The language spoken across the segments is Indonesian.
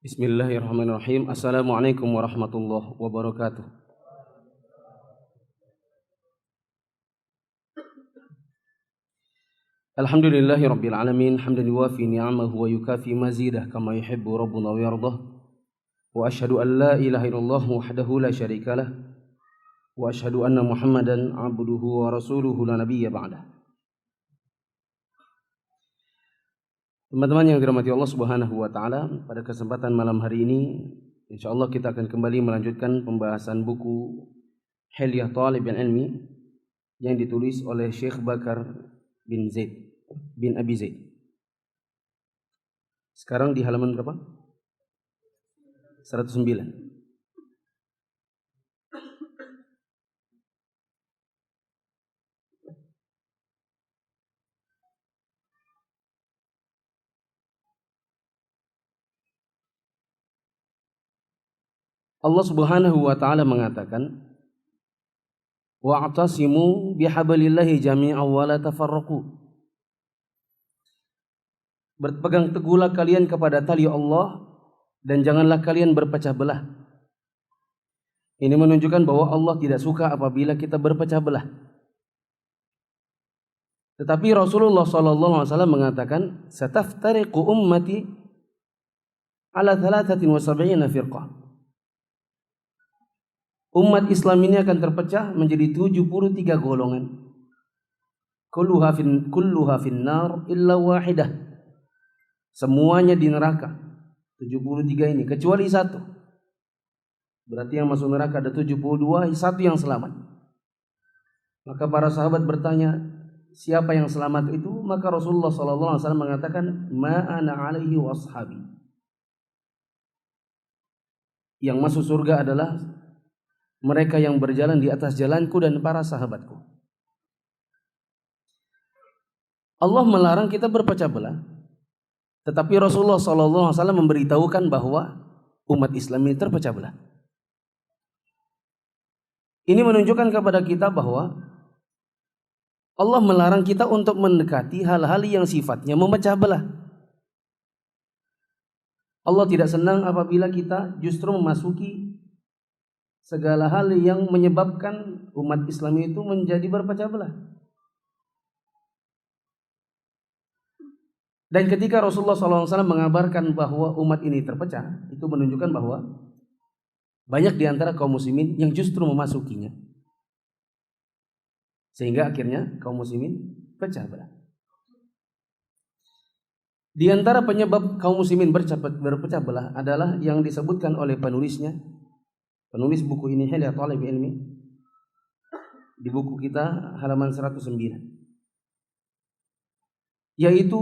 Bismillahirrahmanirrahim. Assalamualaikum warahmatullahi wabarakatuh. Alhamdulillahi rabbil alamin, hamdan yuwafi ni'amahu wa yukafi mazidah kama yuhibbu rabbuna wa yardah. Wa ashhadu an la ilaha illallah wahdahu la syarikalah wa ashhadu anna Muhammadan abduhu wa rasuluhu la nabiyya ba'dah. Teman-teman yang dirahmati Allah Subhanahu wa taala, pada kesempatan malam hari ini insyaallah kita akan kembali melanjutkan pembahasan buku Hilyah Thalibul Ilmi yang ditulis oleh Syekh Bakar bin Abi Zaid. Sekarang di halaman berapa? 109. Allah Subhanahu wa taala mengatakan, wa'tasimu bihablillahi jami'an wa la tafarraqu. Berpegang teguhlah kalian kepada tali Allah dan janganlah kalian berpecah belah. Ini menunjukkan bahwa Allah tidak suka apabila kita berpecah belah. Tetapi Rasulullah sallallahu alaihi wasallam mengatakan, "Sataftariqu ummati ala 73 firqah." Umat Islam ini akan terpecah menjadi 73 golongan. Kulluha finnar illa wahidah. Semuanya di neraka. 73 ini kecuali satu. Berarti yang masuk neraka ada 72, satu yang selamat. Maka para sahabat bertanya, siapa yang selamat itu? Maka Rasulullah sallallahu alaihi wasallam mengatakan, "Ma ana alaihi wa ashabi." Yang masuk surga adalah mereka yang berjalan di atas jalanku dan para sahabatku. Allah melarang kita berpecah belah, tetapi Rasulullah SAW memberitahukan bahwa umat Islam ini terpecah belah. Ini menunjukkan kepada kita bahwa Allah melarang kita untuk mendekati hal-hal yang sifatnya memecah belah. Allah tidak senang apabila kita justru memasuki segala hal yang menyebabkan umat Islam itu menjadi berpecah belah. Dan ketika Rasulullah SAW mengabarkan bahwa umat ini terpecah, itu menunjukkan bahwa banyak di antara kaum muslimin yang justru memasukinya. Sehingga akhirnya kaum muslimin pecah belah. Di antara penyebab kaum muslimin berpecah belah adalah yang disebutkan oleh penulis buku ini, Hilyah Thalibul Ilmi, di buku kita halaman 109. Yaitu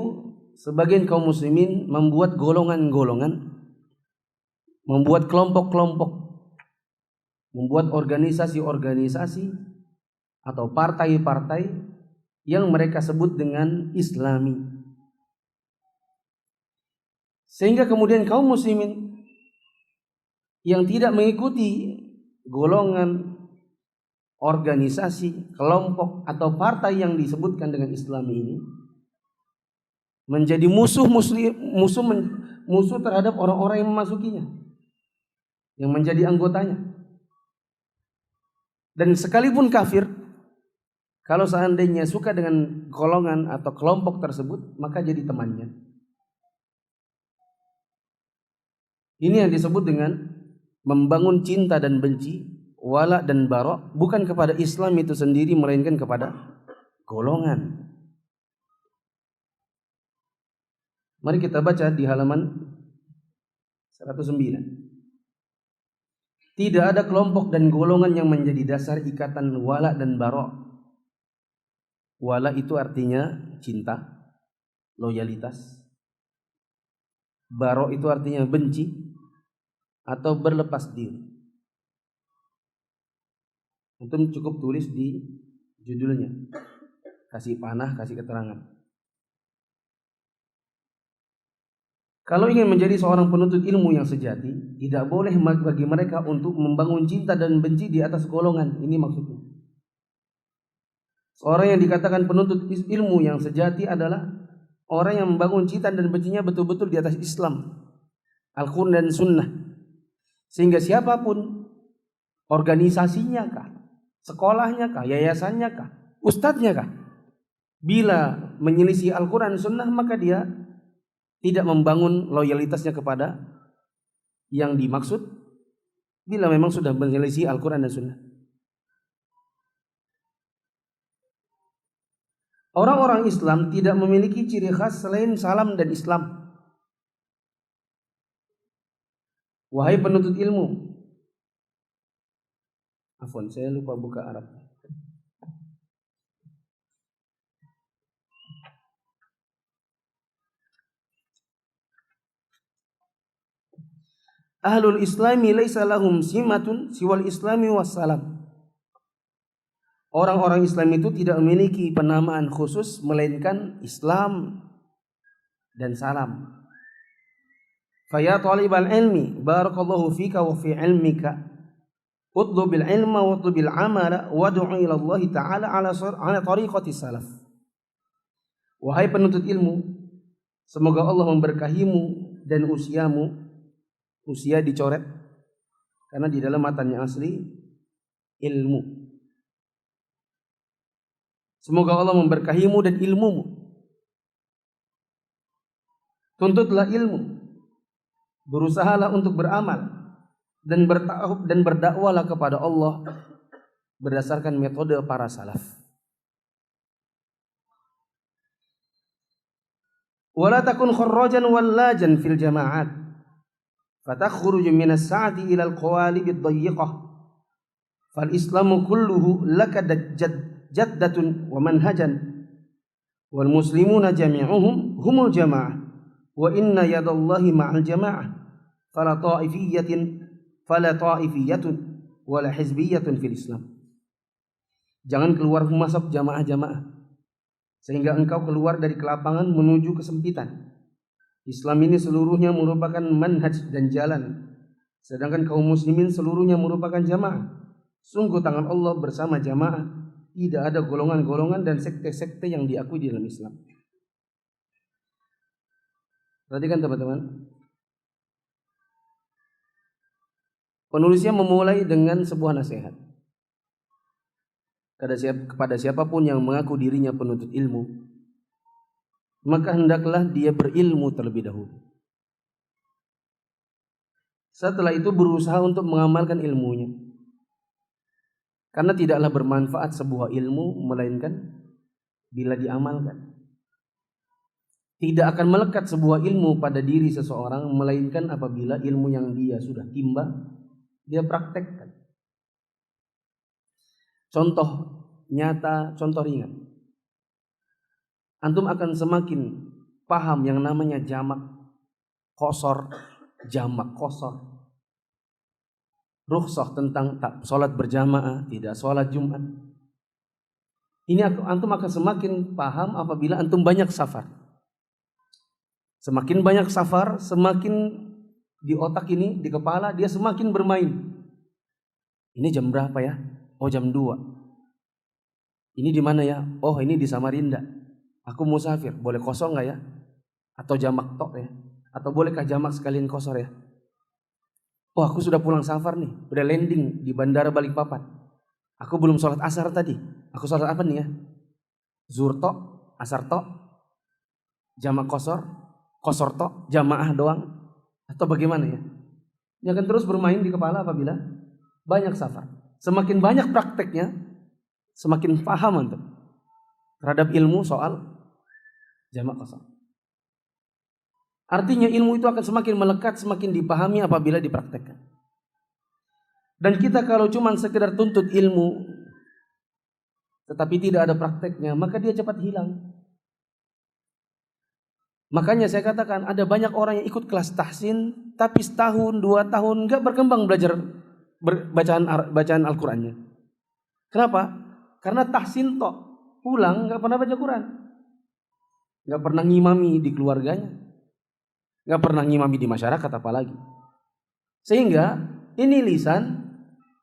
sebagian kaum muslimin membuat golongan-golongan, membuat kelompok-kelompok, membuat organisasi-organisasi atau partai-partai yang mereka sebut dengan Islami. Sehingga kemudian kaum muslimin yang tidak mengikuti golongan, organisasi, kelompok atau partai yang disebutkan dengan Islami ini menjadi musuh terhadap orang-orang yang memasukinya, yang menjadi anggotanya. Dan sekalipun kafir, kalau seandainya suka dengan golongan atau kelompok tersebut, maka jadi temannya. Ini yang disebut dengan membangun cinta dan benci, wala dan bara, bukan kepada Islam itu sendiri, melainkan kepada golongan. Mari kita baca di halaman 109. Tidak ada kelompok dan golongan yang menjadi dasar ikatan wala dan bara. Wala itu artinya cinta, loyalitas. Bara itu artinya benci atau berlepas diri. Antum cukup tulis di judulnya, kasih panah, kasih keterangan. Kalau ingin menjadi seorang penuntut ilmu yang sejati, tidak boleh bagi mereka untuk membangun cinta dan benci di atas golongan. Ini maksudnya. Seorang yang dikatakan penuntut ilmu yang sejati adalah orang yang membangun cinta dan bencinya betul-betul di atas Islam. Al-Quran dan Sunnah. Sehingga siapapun, organisasinya kah, sekolahnya kah, yayasannya kah, ustadznya kah, bila menyelisih Al-Quran dan Sunnah, maka dia tidak membangun loyalitasnya kepada yang dimaksud bila memang sudah menyelisih Al-Quran dan Sunnah. Orang-orang Islam tidak memiliki ciri khas selain salam dan Islam. Wahai penuntut ilmu, afwan, saya lupa buka Arab. Ahlul Islami laisa lahum simatun siwal Islami wassalam. Orang-orang Islam itu tidak memiliki penamaan khusus melainkan Islam dan salam. Faya talibal ilmi barakallahu fika wa fi ilmika utlubil ilma wa utlubil amala wad'u ila Allah ta'ala ala tariqati salaf. Wahai penuntut ilmu, semoga Allah memberkahimu dan usiamu. Usia dicoret karena di dalam matanya asli ilmu. Semoga Allah memberkahimu dan ilmumu. Tuntutlah ilmu, berusahalah untuk beramal dan berdakwalah kepada Allah berdasarkan metode para salaf. Wala takun kharrajan wallajan fil jama'at فتخرج من السعة إلى القوالب الضيقة فالإسلام كله لك جدة ومنهجا والمسلمون جميعهم هم الجماعة وإن يد الله مع الجماعة فلا طائفية ولا حزبية في الإسلام. Jangan keluar masuk jamaah-jamaah sehingga engkau keluar dari kelapangan menuju kesempitan. Islam ini seluruhnya merupakan manhaj dan jalan, sedangkan kaum muslimin seluruhnya merupakan jamaah. Sungguh tangan Allah bersama jamaah, tidak ada golongan-golongan dan sekte-sekte yang diakui di dalam Islam. Perhatikan teman-teman, penulisnya memulai dengan sebuah nasihat kepada siapapun yang mengaku dirinya penuntut ilmu, maka hendaklah dia berilmu terlebih dahulu. Setelah itu berusaha untuk mengamalkan ilmunya. Karena tidaklah bermanfaat sebuah ilmu melainkan bila diamalkan. Tidak akan melekat sebuah ilmu pada diri seseorang melainkan apabila ilmu yang dia sudah timba dia praktekkan. Contoh nyata, contoh ringan. Antum akan semakin paham yang namanya jamak kosor, rukhsah tentang sholat berjamaah, tidak sholat Jumat. Ini antum akan semakin paham apabila antum banyak safar. Semakin banyak safar, semakin di otak ini, di kepala dia semakin bermain. Ini jam berapa ya? Oh, jam 2. Ini di mana ya? Oh, ini di Samarinda. Aku musafir, boleh kosong nggak ya? Atau jamak tok ya? Atau bolehkah jamak sekalian kosor ya? Oh, aku sudah pulang safar nih, udah landing di bandara Balikpapan. Aku belum sholat asar tadi. Aku sholat apa nih ya? Zuhur tok, asar tok, jamak kosor tok, jamaah doang, atau bagaimana ya? Dia akan terus bermain di kepala apabila banyak safar. Semakin banyak prakteknya, semakin paham antum terhadap ilmu soal jamak kosor. Artinya ilmu itu akan semakin melekat, semakin dipahami apabila dipraktekkan. Dan kita kalau cuma sekedar tuntut ilmu tetapi tidak ada prakteknya, maka dia cepat hilang. Makanya saya katakan ada banyak orang yang ikut kelas tahsin tapi setahun, 2 tahun gak berkembang belajar bacaan Al-Qurannya. Kenapa? Karena tahsin tok. Pulang gak pernah baca Quran, gak pernah ngimami di keluarganya, gak pernah ngimami di masyarakat apalagi. Sehingga ini lisan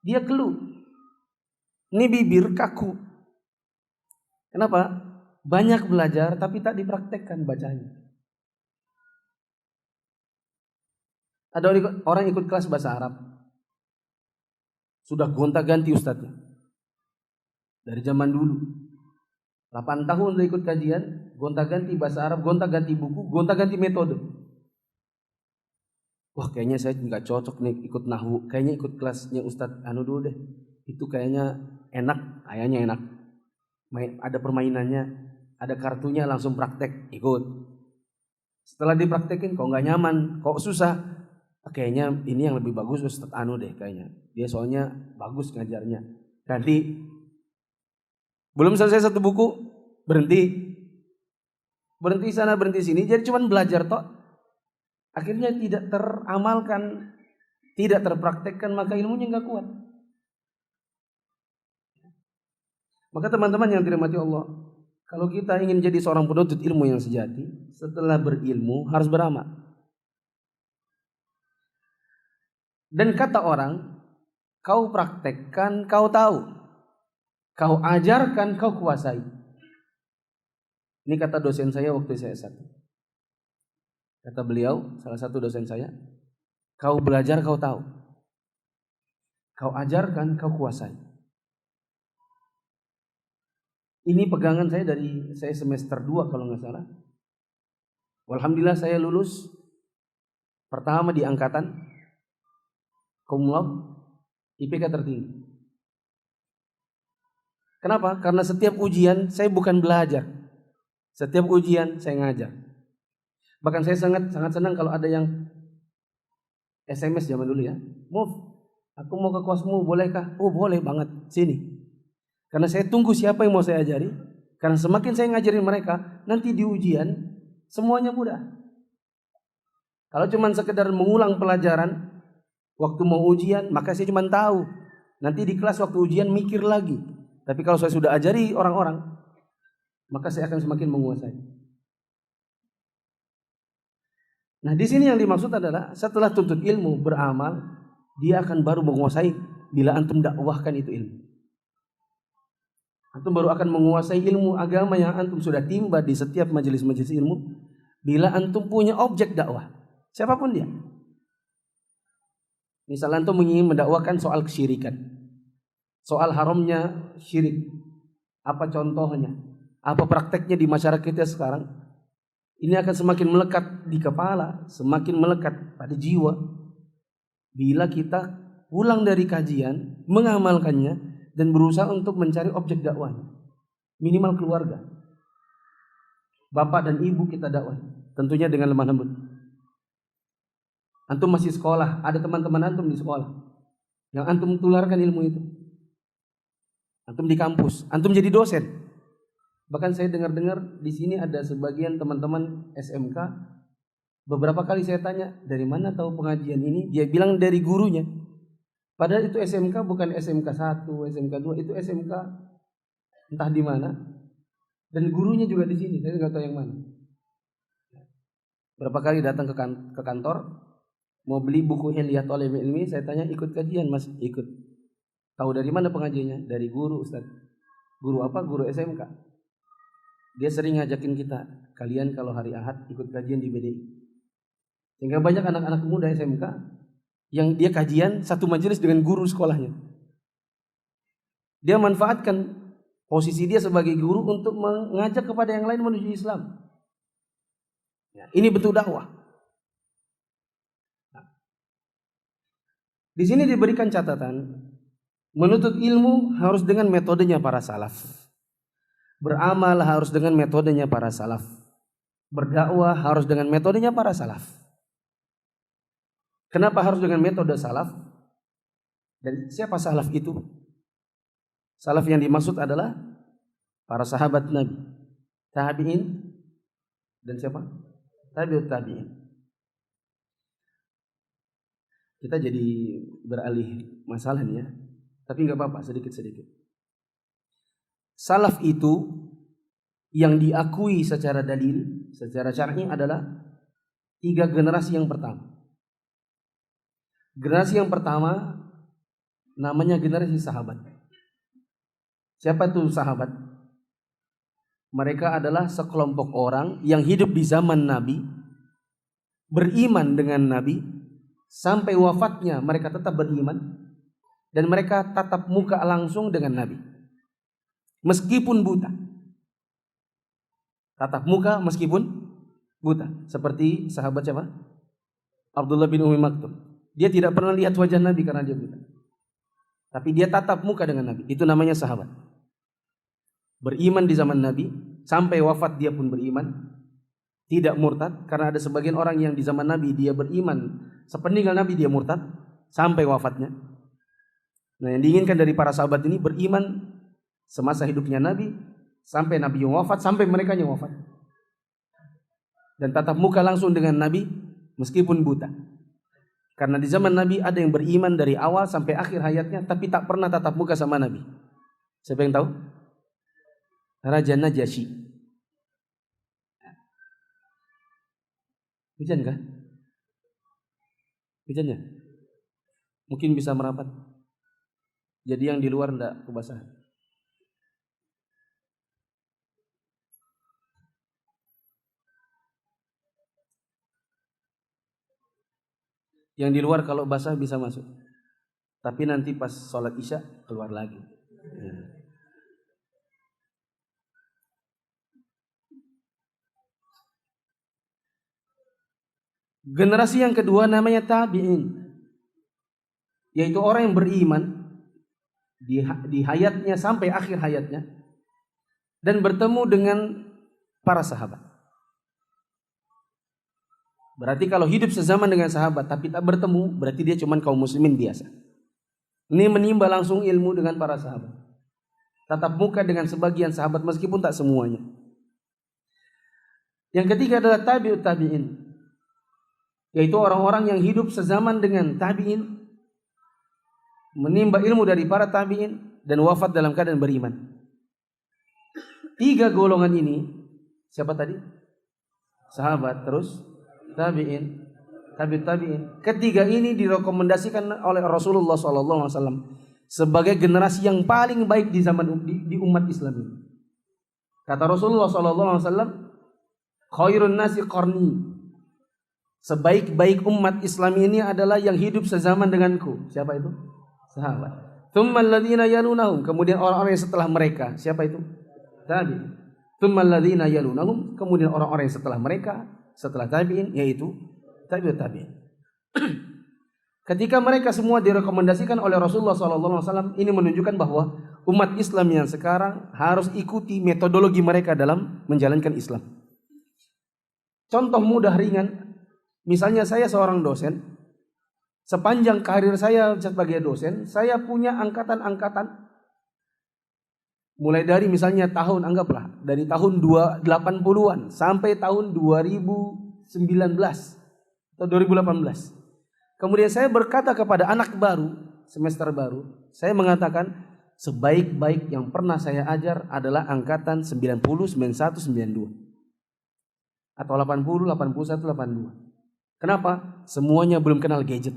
dia keluh, ini bibir kaku. Kenapa? Banyak belajar tapi tak dipraktekkan bacanya. Ada orang ikut kelas bahasa Arab. Sudah gonta-ganti ustadznya. Dari zaman dulu. 8 tahun udah ikut kajian, gonta-ganti bahasa Arab, gonta-ganti buku, gonta-ganti metode. Wah, kayaknya saya nggak cocok nih ikut nahwu. Kayaknya ikut kelasnya Ustadz anu dulu deh. Itu kayaknya enak, kayaknya enak. Ada permainannya, ada kartunya, langsung praktek, ikut. Setelah dipraktekin kok nggak nyaman, kok susah. Kayaknya ini yang lebih bagus Ustadz anu deh kayaknya. Dia soalnya bagus ngajarnya. Ganti. Belum selesai satu buku, berhenti. Berhenti sana, berhenti sini. Jadi cuma belajar toh. Akhirnya tidak teramalkan, tidak terpraktekkan, maka ilmunya nggak kuat. Maka teman-teman yang dirahmati Allah, kalau kita ingin jadi seorang penuntut ilmu yang sejati, setelah berilmu harus beramal. Dan kata orang, kau praktekkan, kau tahu. Kau ajarkan, kau kuasai. Ini kata dosen saya waktu saya S1. Kata beliau, salah satu dosen saya, kau belajar, kau tahu. Kau ajarkan, kau kuasai. Ini pegangan saya dari saya semester 2 kalau nggak salah. Alhamdulillah saya lulus pertama di angkatan, cum laude, IPK tertinggi. Kenapa? Karena setiap ujian saya bukan belajar. Setiap ujian saya ngajar. Bahkan saya sangat senang kalau ada yang SMS zaman dulu ya. Move, aku mau ke kosmu, bolehkah? Oh boleh banget, sini. Karena saya tunggu siapa yang mau saya ajari. Karena semakin saya ngajarin mereka, nanti di ujian semuanya mudah. Kalau cuma sekedar mengulang pelajaran waktu mau ujian, maka saya cuma tahu. Nanti di kelas waktu ujian mikir lagi. Tapi kalau saya sudah ajari orang-orang, maka saya akan semakin menguasai. Nah, di sini yang dimaksud adalah setelah tuntut ilmu, beramal, dia akan baru menguasai bila antum dakwahkan itu ilmu. Antum baru akan menguasai ilmu agama yang antum sudah timba di setiap majelis-majelis ilmu bila antum punya objek dakwah, siapapun dia. Misal antum ingin mendakwahkan soal kesyirikan, soal haramnya syirik, apa contohnya, apa prakteknya di masyarakat kita sekarang. Ini akan semakin melekat di kepala, semakin melekat pada jiwa. Bila kita pulang dari kajian, mengamalkannya, dan berusaha untuk mencari objek dakwahnya. Minimal keluarga. Bapak dan ibu kita dakwah, tentunya dengan lemah lembut. Antum masih sekolah, ada teman-teman antum di sekolah yang antum tularkan ilmu itu. Antum di kampus, antum jadi dosen. Bahkan saya dengar-dengar di sini ada sebagian teman-teman SMK. Beberapa kali saya tanya, dari mana tahu pengajian ini? Dia bilang dari gurunya. Padahal itu SMK bukan SMK 1, SMK 2, itu SMK entah di mana. Dan gurunya juga di sini, saya nggak tahu yang mana. Berapa kali datang ke kantor, mau beli buku Hilyatul Talibul Ilmi, saya tanya ikut kajian, Mas? Ikut. Tahu dari mana pengajiannya? Dari guru, Ustaz. Guru apa? Guru SMK. Dia sering ngajakin kita, kalian kalau hari Ahad ikut kajian di BDI. Sehingga banyak anak-anak muda SMK yang dia kajian satu majelis dengan guru sekolahnya. Dia manfaatkan posisi dia sebagai guru untuk mengajak kepada yang lain menuju Islam. Ya, ini bentuk dakwah. Nah, di sini diberikan catatan, menuntut ilmu harus dengan metodenya para salaf. Beramal harus dengan metodenya para salaf. Berdakwah harus dengan metodenya para salaf. Kenapa harus dengan metode salaf? Dan siapa salaf itu? Salaf yang dimaksud adalah para sahabat Nabi, tabi'in, dan siapa? Tabi'ut tabi'in. Kita jadi beralih masalahnya, tapi nggak apa-apa, sedikit-sedikit. Salaf itu yang diakui secara dalil, secara syar'i adalah 3 generasi yang pertama. Generasi yang pertama namanya generasi sahabat. Siapa itu sahabat? Mereka adalah sekelompok orang yang hidup di zaman Nabi, beriman dengan Nabi, sampai wafatnya mereka tetap beriman dan mereka tatap muka langsung dengan Nabi meskipun buta. Tatap muka meskipun buta. Seperti sahabat siapa? Abdullah bin Umi Maktum. Dia tidak pernah lihat wajah Nabi karena dia buta. Tapi dia tatap muka dengan Nabi. Itu namanya sahabat. Beriman di zaman Nabi, sampai wafat dia pun beriman. Tidak murtad, karena ada sebagian orang yang di zaman Nabi dia beriman, sepeninggal Nabi dia murtad sampai wafatnya. Nah, yang diinginkan dari para sahabat ini beriman semasa hidupnya Nabi sampai Nabi yang wafat, sampai mereka yang wafat. Dan tatap muka langsung dengan Nabi meskipun buta. Karena di zaman Nabi ada yang beriman dari awal sampai akhir hayatnya tapi tak pernah tatap muka sama Nabi. Siapa yang tahu? Raja Najasyi. Hujan kah? Hujannya? Mungkin bisa merapat. Jadi yang di luar enggak kebasahan. Yang di luar kalau basah bisa masuk. Tapi nanti pas sholat isya keluar lagi. Generasi yang kedua namanya tabi'in. Yaitu orang yang beriman di hayatnya sampai akhir hayatnya. Dan bertemu dengan para sahabat. Berarti kalau hidup sezaman dengan sahabat tapi tak bertemu, berarti dia cuma kaum muslimin biasa. Ini menimba langsung ilmu dengan para sahabat. Tatap muka dengan sebagian sahabat meskipun tak semuanya. Yang ketiga adalah tabi'ut tabi'in. Yaitu orang-orang yang hidup sezaman dengan tabi'in, menimba ilmu dari para tabi'in dan wafat dalam keadaan beriman. 3 golongan ini, siapa tadi? Sahabat, terus tabi'in, tabi'ut tabi'in. Ketiga ini direkomendasikan oleh Rasulullah SAW sebagai generasi yang paling baik di zaman di umat Islam ini. Kata Rasulullah SAW, khairun nasi qarni. Sebaik-baik umat Islam ini adalah yang hidup sezaman denganku. Siapa itu? Sahabat. Tsummal ladzina yalunahum. Kemudian orang-orang yang setelah mereka. Siapa itu? Tabi'in. Tsummal ladzina yalunahum. Kemudian orang-orang yang setelah mereka, setelah tabi'in, yaitu tabi'ut tabi'in. Ketika mereka semua direkomendasikan oleh Rasulullah SAW, ini menunjukkan bahwa umat Islam yang sekarang harus ikuti metodologi mereka dalam menjalankan Islam. Contoh mudah ringan. Misalnya saya seorang dosen, sepanjang karir saya sebagai dosen, saya punya angkatan-angkatan. Mulai dari misalnya tahun, anggaplah, dari tahun 80-an sampai tahun 2019 atau 2018. Kemudian saya berkata kepada anak baru, semester baru, saya mengatakan sebaik-baik yang pernah saya ajar adalah angkatan 90, 91, 92. Atau 80, 81, 82. Kenapa? Semuanya belum kenal gadget.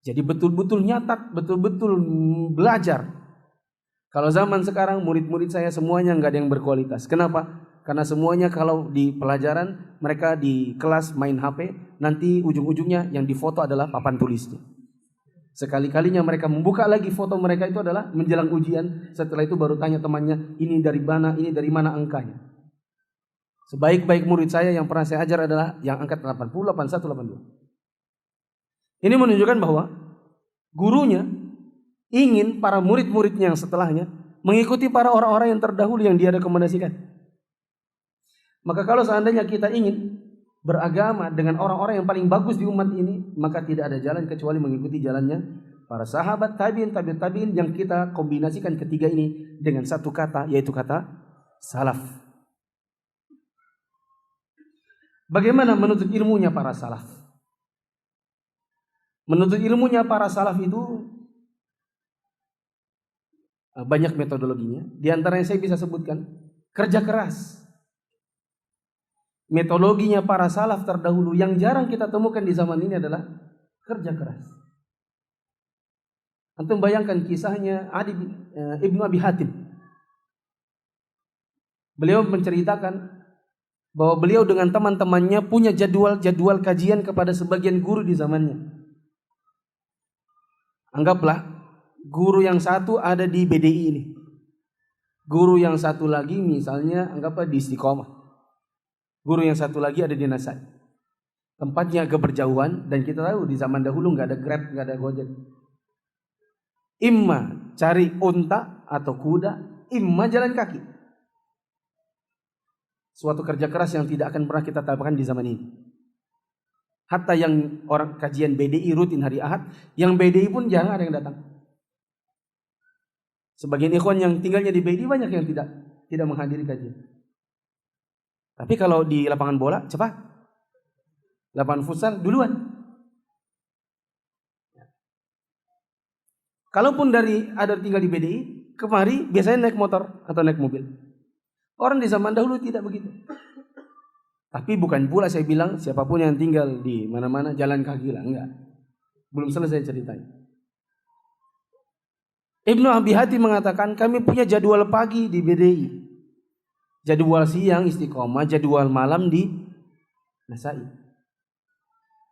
Jadi betul-betul nyatat, betul-betul belajar. Kalau zaman sekarang murid-murid saya semuanya nggak ada yang berkualitas. Kenapa? Karena semuanya kalau di pelajaran mereka di kelas main HP, nanti ujung-ujungnya yang difoto adalah papan tulisnya. Sekali-kalinya mereka membuka lagi foto mereka itu adalah menjelang ujian. Setelah itu baru tanya temannya, ini dari mana angkanya. Sebaik-baik murid saya yang pernah saya ajar adalah yang angkat 80, 81, 82. Ini menunjukkan bahwa gurunya ingin para murid-muridnya yang setelahnya mengikuti para orang-orang yang terdahulu yang dia rekomendasikan. Maka kalau seandainya kita ingin beragama dengan orang-orang yang paling bagus di umat ini, maka tidak ada jalan kecuali mengikuti jalannya para sahabat, tabi'in, tabi'ut tabi'in, yang kita kombinasikan ketiga ini dengan satu kata, yaitu kata salaf. Bagaimana menuntut ilmunya para salaf? Menuntut ilmunya para salaf itu banyak metodologinya. Di antara yang saya bisa sebutkan, kerja keras. Metodologinya para salaf terdahulu yang jarang kita temukan di zaman ini adalah kerja keras. Antum bayangkan kisahnya Adi Ibnu Abi Hatim. Beliau menceritakan bahwa beliau dengan teman-temannya punya jadwal kajian kepada sebagian guru di zamannya. Anggaplah guru yang satu ada di BDI ini. Guru yang satu lagi misalnya anggaplah di Istiqomah. Guru yang satu lagi ada di Nasai. Tempatnya agak berjauhan dan kita tahu di zaman dahulu nggak ada Grab, nggak ada Gojek. Imma cari unta atau kuda, imma jalan kaki. Suatu kerja keras yang tidak akan pernah kita dapatkan di zaman ini. Hatta yang orang kajian BDI rutin hari Ahad, yang BDI pun jarang ada yang datang. Sebagian ikhwan yang tinggalnya di BDI banyak yang tidak menghadiri kajian. Tapi kalau di lapangan bola cepat. Lapangan futsal duluan. Kalaupun ada tinggal di BDI, kemari biasanya naik motor atau naik mobil. Orang di zaman dahulu tidak begitu. Tapi bukan pula saya bilang siapapun yang tinggal di mana-mana jalan kaki lah, enggak. Belum selesai ceritanya. Ibnu Abi Hatim mengatakan kami punya jadwal pagi di BDI, jadwal siang Istiqomah, jadwal malam di Nasai.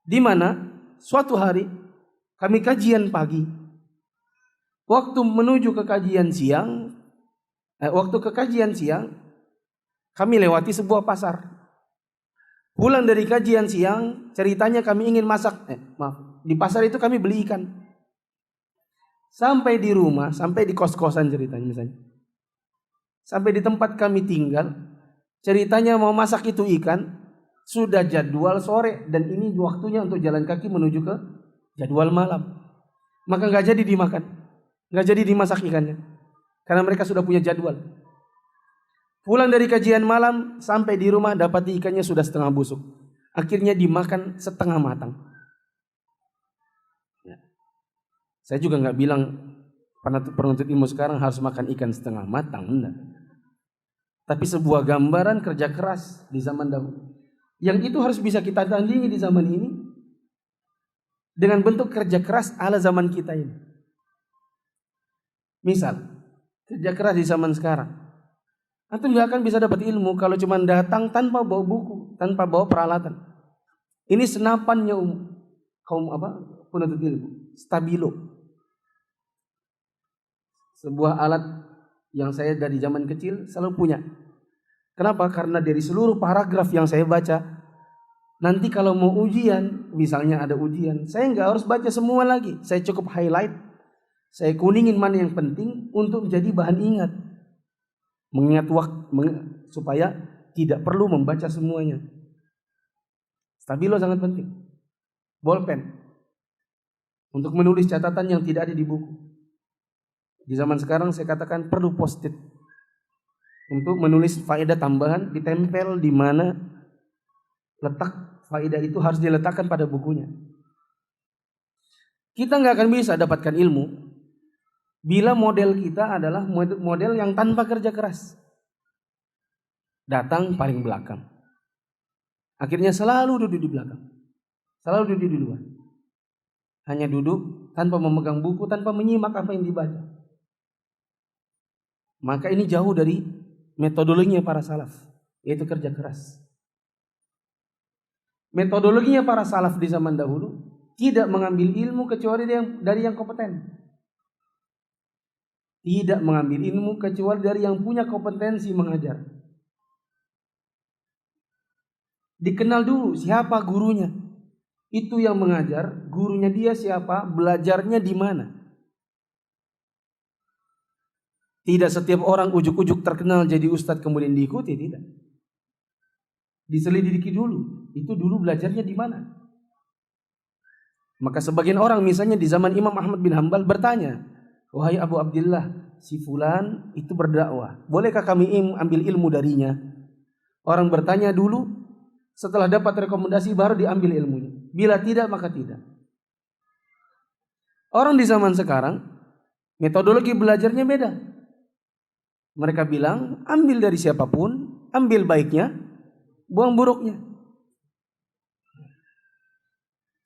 Di mana suatu hari kami kajian pagi, waktu menuju ke kajian siang, kami lewati sebuah pasar. Pulang dari kajian siang, ceritanya kami ingin masak, di pasar itu kami beli ikan. Sampai di rumah, sampai di kos-kosan ceritanya misalnya. Sampai di tempat kami tinggal, ceritanya mau masak itu ikan, sudah jadwal sore dan ini waktunya untuk jalan kaki menuju ke jadwal malam. Maka nggak jadi dimakan, nggak jadi dimasak ikannya, karena mereka sudah punya jadwal. Pulang dari kajian malam, sampai di rumah dapat ikannya sudah setengah busuk. Akhirnya dimakan setengah matang. Saya juga nggak bilang penuntut ilmu sekarang harus makan ikan setengah matang, enggak. Tapi sebuah gambaran kerja keras di zaman dahulu. Yang itu harus bisa kita tandingi di zaman ini dengan bentuk kerja keras ala zaman kita ini. Misal, kerja keras di zaman sekarang. Antum nggak akan bisa dapat ilmu kalau cuma datang tanpa bawa buku, tanpa bawa peralatan. Ini senapannya kaum penuntut ilmu, stabilo. Sebuah alat yang saya dari zaman kecil selalu punya. Kenapa? Karena dari seluruh paragraf yang saya baca, nanti kalau mau ujian, misalnya ada ujian, saya nggak harus baca semua lagi. Saya cukup highlight, saya kuningin mana yang penting untuk menjadi bahan ingat. Mengingat waktu supaya tidak perlu membaca semuanya. Stabilo sangat penting. Bolpen untuk menulis catatan yang tidak ada di buku. Di zaman sekarang saya katakan perlu post-it untuk menulis faedah tambahan, ditempel di mana letak faedah itu harus diletakkan pada bukunya. Kita nggak akan bisa dapatkan ilmu bila model kita adalah model yang tanpa kerja keras. Datang paling belakang. Akhirnya selalu duduk di belakang. Selalu duduk di luar. Hanya duduk tanpa memegang buku, tanpa menyimak apa yang dibaca. Maka ini jauh dari metodologinya para salaf, yaitu kerja keras. Metodologinya para salaf di zaman dahulu tidak mengambil ilmu kecuali dari yang kompeten. Tidak mengambil ilmu kecuali dari yang punya kompetensi mengajar. Dikenal dulu siapa gurunya. Itu yang mengajar, gurunya dia siapa, belajarnya di mana. Tidak setiap orang ujuk-ujuk terkenal jadi ustadz kemudian diikuti, tidak. Diselidiki dulu, itu dulu belajarnya di mana. Maka sebagian orang misalnya di zaman Imam Ahmad bin Hanbal bertanya, wahai Abu Abdillah, si fulan itu berdakwah, bolehkah kami ambil ilmu darinya? Orang bertanya dulu, setelah dapat rekomendasi baru diambil ilmunya. Bila tidak maka tidak. Orang di zaman sekarang metodologi belajarnya beda. Mereka bilang ambil dari siapapun, ambil baiknya, buang buruknya.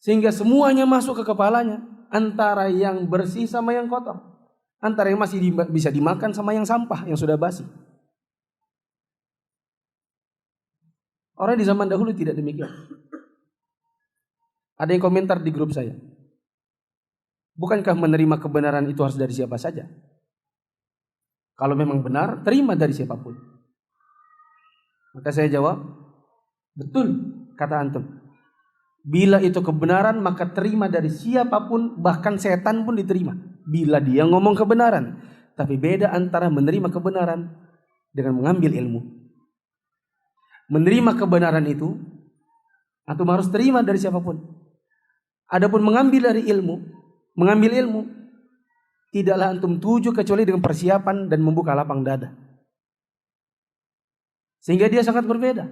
Sehingga semuanya masuk ke kepalanya, antara yang bersih sama yang kotor, antara yang masih bisa dimakan sama yang sampah yang sudah basi. Orang di zaman dahulu tidak demikian. Ada yang komentar di grup saya. Bukankah menerima kebenaran itu harus dari siapa saja? Kalau memang benar, terima dari siapapun. Maka saya jawab, betul kata antum. Bila itu kebenaran, maka terima dari siapapun, bahkan setan pun diterima. Bila dia ngomong kebenaran. Tapi beda antara menerima kebenaran dengan mengambil ilmu. Menerima kebenaran itu, antum harus terima dari siapapun. Adapun mengambil ilmu, tidaklah antum tuju kecuali dengan persiapan dan membuka lapang dada. Sehingga dia sangat berbeda.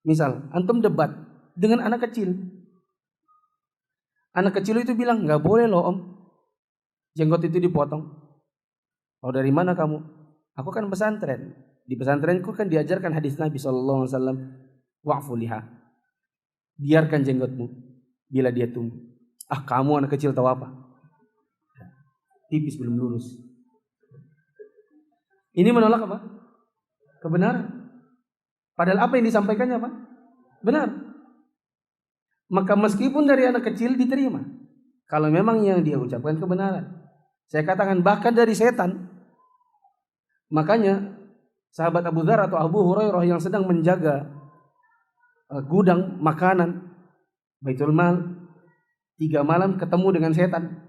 Misal, antum debat dengan anak kecil. Anak kecil itu bilang, nggak boleh loh om, jenggot itu dipotong. Oh dari mana kamu? Aku kan pesantren. Di pesantrenku kan diajarkan hadis Nabi SAW, wa'fu liha. Biarkan jenggotmu bila dia tumbuh. Ah kamu anak kecil tahu apa? Tipis belum lurus. Ini menolak apa? Kebenaran. Padahal apa yang disampaikannya apa? Benar. Maka meskipun dari anak kecil diterima. Kalau memang yang dia ucapkan kebenaran. Saya katakan bahkan dari setan. Makanya sahabat Abu Dzar atau Abu Hurairah yang sedang menjaga gudang makanan Baitul Mal, 3 malam ketemu dengan setan.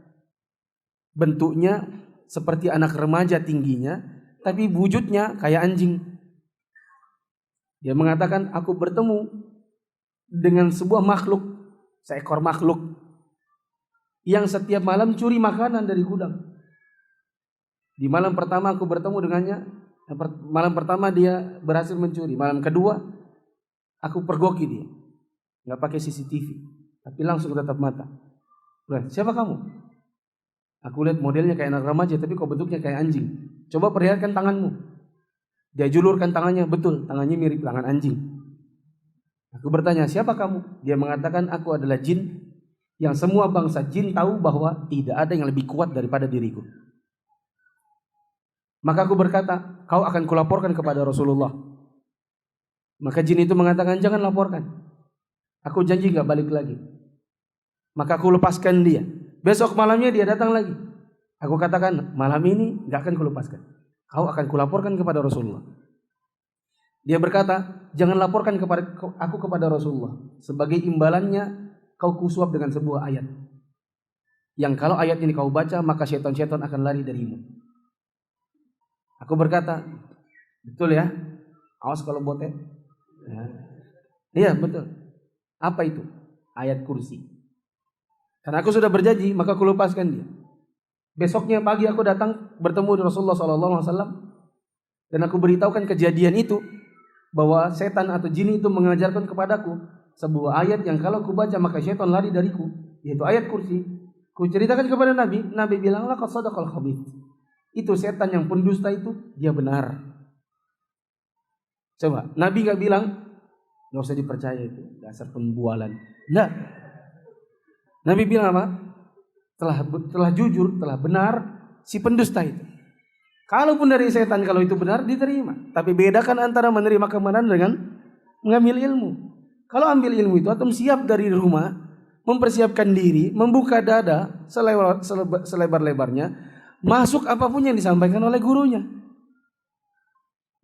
Bentuknya seperti anak remaja tingginya, tapi wujudnya kayak anjing. Dia mengatakan, aku bertemu dengan sebuah makhluk, seekor makhluk yang setiap malam curi makanan dari gudang. Di malam pertama aku bertemu dengannya, malam pertama dia berhasil mencuri, malam kedua aku pergoki dia, nggak pakai CCTV, tapi langsung tatap mata. Siapa kamu? Aku lihat modelnya kayak anak remaja, tapi kok bentuknya kayak anjing. Coba perlihatkan tanganmu. Dia julurkan tangannya, betul, tangannya mirip tangan anjing. Aku bertanya, siapa kamu? Dia mengatakan, aku adalah jin yang semua bangsa jin tahu bahwa tidak ada yang lebih kuat daripada diriku. Maka aku berkata, kau akan kulaporkan kepada Rasulullah. Maka jin itu mengatakan, jangan laporkan. Aku janji gak balik lagi. Maka aku lepaskan dia. Besok malamnya dia datang lagi. Aku katakan, malam ini gak akan kulepaskan. Kau akan kulaporkan kepada Rasulullah. Dia berkata, jangan laporkan aku kepada Rasulullah. Sebagai imbalannya, kau kusuap dengan sebuah ayat. Yang kalau ayat ini kau baca, maka syaitan-syaitan akan lari darimu. Aku berkata, betul ya? Awas kalau botek. Iya betul. Apa itu? Ayat kursi. Karena aku sudah berjanji, maka aku lepaskan dia. Besoknya pagi aku datang bertemu dengan Rasulullah SAW dan aku beritahukan kejadian itu, bahwa setan atau jin itu mengajarkan kepadaku sebuah ayat yang kalau aku baca maka syaitan lari dariku, yaitu ayat kursi. Ku ceritakan kepada Nabi, Nabi bilang, laqad sadaqal khabith. Itu setan yang pendusta itu, dia benar. Coba, Nabi gak bilang, gak usah dipercaya itu, dasar pembualan. Enggak. Nabi bilang apa? Telah jujur, telah benar si pendusta itu. Kalaupun dari setan, kalau itu benar diterima. Tapi bedakan antara menerima kebenaran dengan mengambil ilmu. Kalau ambil ilmu itu antum siap dari rumah, mempersiapkan diri, membuka dada selebar-lebarnya, masuk apapun yang disampaikan oleh gurunya.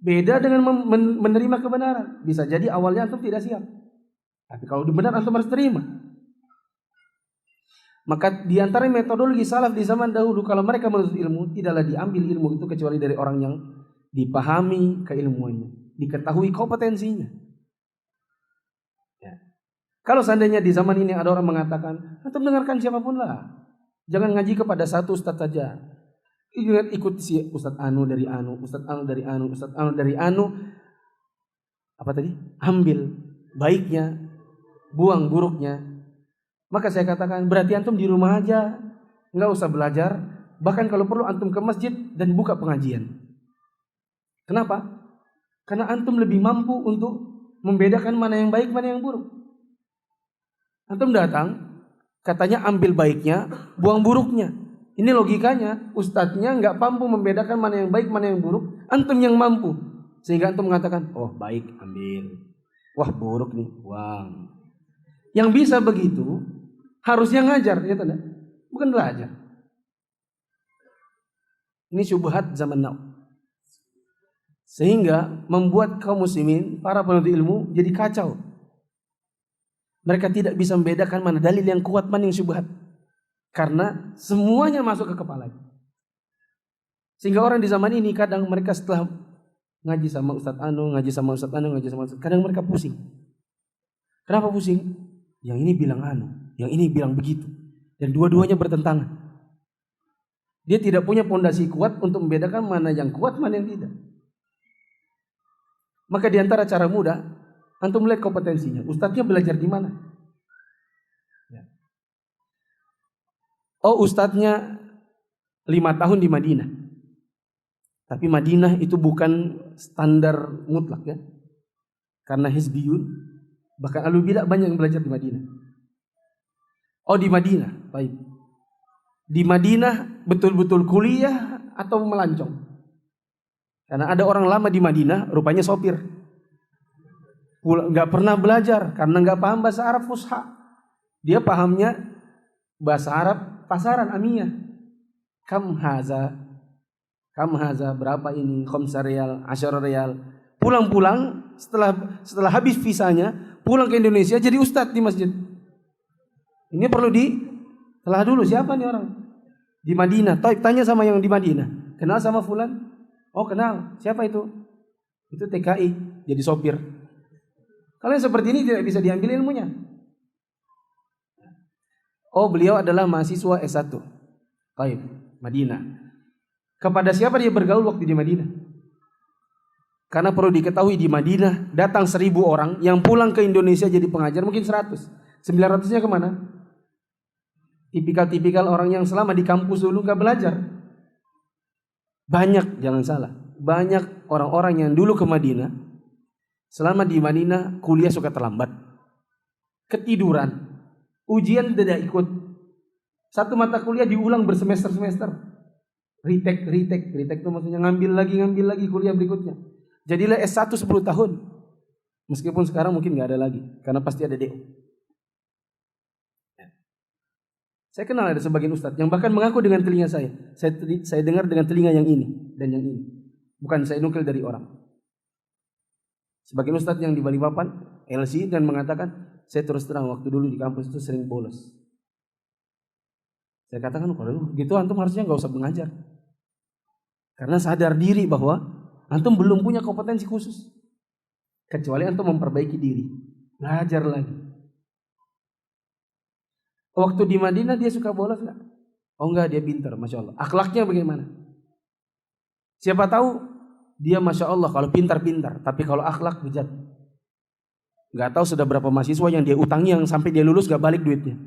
Beda dengan menerima kebenaran. Bisa jadi awalnya antum tidak siap. Tapi kalau benar antum harus terima. Maka di antara metodologi salaf di zaman dahulu, kalau mereka menuntut ilmu, tidaklah diambil ilmu itu kecuali dari orang yang dipahami keilmuannya, diketahui kompetensinya. Ya. Kalau seandainya di zaman ini ada orang mengatakan, antum dengarkan siapapun lah, jangan ngaji kepada satu ustaz saja. Ikut si ustaz anu dari anu, ustaz anu dari anu, ustaz anu dari anu. Apa tadi? Ambil baiknya, buang buruknya. Maka saya katakan, berarti antum di rumah aja, nggak usah belajar. Bahkan kalau perlu antum ke masjid dan buka pengajian. Kenapa? Karena antum lebih mampu untuk membedakan mana yang baik, mana yang buruk. Antum datang, katanya ambil baiknya, buang buruknya. Ini logikanya, ustadznya nggak mampu membedakan mana yang baik, mana yang buruk. Antum yang mampu. sehingga antum mengatakan, oh baik ambil, wah buruk nih, buang. Yang bisa begitu harusnya ngajar, ya tidak? Bukan belajar. Ini syubhat zaman now. Sehingga membuat kaum muslimin, para penuntut ilmu jadi kacau. Mereka tidak bisa membedakan mana dalil yang kuat, mana yang syubhat. Karena semuanya masuk ke kepala. Sehingga orang di zaman ini kadang mereka setelah ngaji sama Ustadz Anu, ngaji sama Ustadz Anu, ngaji sama Ustadz, kadang mereka pusing. Kenapa pusing? Yang ini bilang anu, yang ini bilang begitu. Dan dua-duanya bertentangan. Dia tidak punya pondasi kuat untuk membedakan mana yang kuat, mana yang tidak. Maka di antara cara mudah, antum melihat kompetensinya. Ustadznya belajar di mana? Ya. Oh, ustadznya 5 tahun di Madinah. Tapi Madinah itu bukan standar mutlak ya. Karena hizbiyun, bahkan ahlul bidah banyak yang belajar di Madinah. Oh di Madinah, baik. Di Madinah betul-betul kuliah atau melancong? Karena ada orang lama di Madinah, rupanya sopir. Nggak pernah belajar karena nggak paham bahasa Arab fusha. Dia pahamnya bahasa Arab pasaran amiyah. Kam haza berapa ini? Khamsa riyal, 10 riyal. Pulang-pulang setelah habis visanya, pulang ke Indonesia jadi ustadz di masjid. Ini perlu telah dulu siapa nih orang? Di Madinah. Tanya sama yang di Madinah. Kenal sama fulan? Oh, kenal. Siapa itu? Itu TKI, jadi sopir. Kalau yang seperti ini tidak bisa diambil ilmunya. Oh, beliau adalah mahasiswa S1. Baik, Madinah. Kepada siapa dia bergaul waktu di Madinah? Karena perlu diketahui di Madinah datang 1000 orang, yang pulang ke Indonesia jadi pengajar mungkin 100. 900-nya kemana? Tipikal-tipikal orang yang selama di kampus dulu gak belajar. Banyak, jangan salah, banyak orang-orang yang dulu ke Madinah, selama di Madinah kuliah suka terlambat, ketiduran, ujian tidak ikut, satu mata kuliah diulang bersemester-semester. Retake itu maksudnya ngambil lagi kuliah berikutnya. Jadilah S1 10 tahun. Meskipun sekarang mungkin gak ada lagi, karena pasti ada DO. Saya kenal ada sebagian ustadz yang bahkan mengaku dengan telinga saya. Saya dengar dengan telinga yang ini dan yang ini. Bukan saya nukil dari orang. Sebagian ustadz yang di Balikpapan, LC, dan mengatakan, saya terus terang waktu dulu di kampus itu sering bolos. Saya katakan, kalau gitu antum harusnya gak usah mengajar. Karena sadar diri bahwa antum belum punya kompetensi khusus. Kecuali antum memperbaiki diri. Belajar lagi. Waktu di Madinah dia suka bolos gak? Oh enggak, dia pintar, Masya Allah. Akhlaknya bagaimana? Siapa tahu dia Masya Allah kalau pintar-pintar, tapi kalau akhlak bejat. Gak tahu sudah berapa mahasiswa yang dia utangi yang sampai dia lulus gak balik duitnya.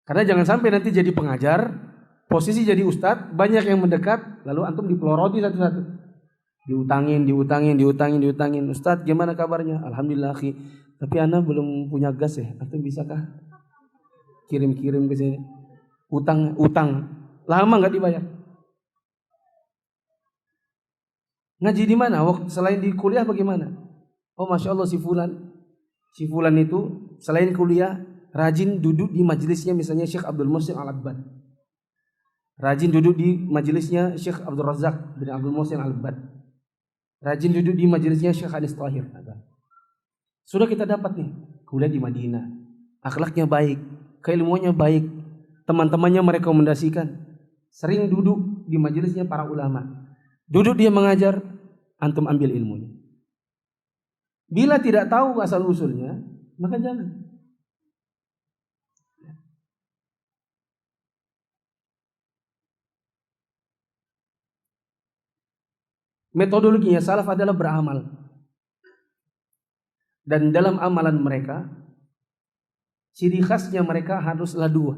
Karena jangan sampai nanti jadi pengajar, posisi jadi ustadz, banyak yang mendekat, lalu antum dipeloroti satu-satu. Diutangin. Ustadz gimana kabarnya? Alhamdulillah akhi. Tapi ana belum punya gas ya. Antum bisakah kirim-kirim ke sini? Utang. Lama nggak dibayar. Ngaji di mana? Selain di kuliah bagaimana? Oh Masya Allah si Fulan itu selain kuliah rajin duduk di majelisnya misalnya Syekh Abdul Muhsin Al-Abbad. Rajin duduk di majelisnya Syekh Abdul Razak bin Abdul Muhsin Al-Abbad. Rajin duduk di majelisnya Syekh Anis Tahir. Sudah kita dapat nih, kuliah di Madinah. Akhlaknya baik, keilmuannya baik, teman-temannya merekomendasikan. Sering duduk di majelisnya para ulama. Duduk dia mengajar, antum ambil ilmunya. Bila tidak tahu asal usulnya, maka jangan. Metodologinya salaf adalah beramal. Dan dalam amalan mereka, ciri khasnya mereka haruslah 2,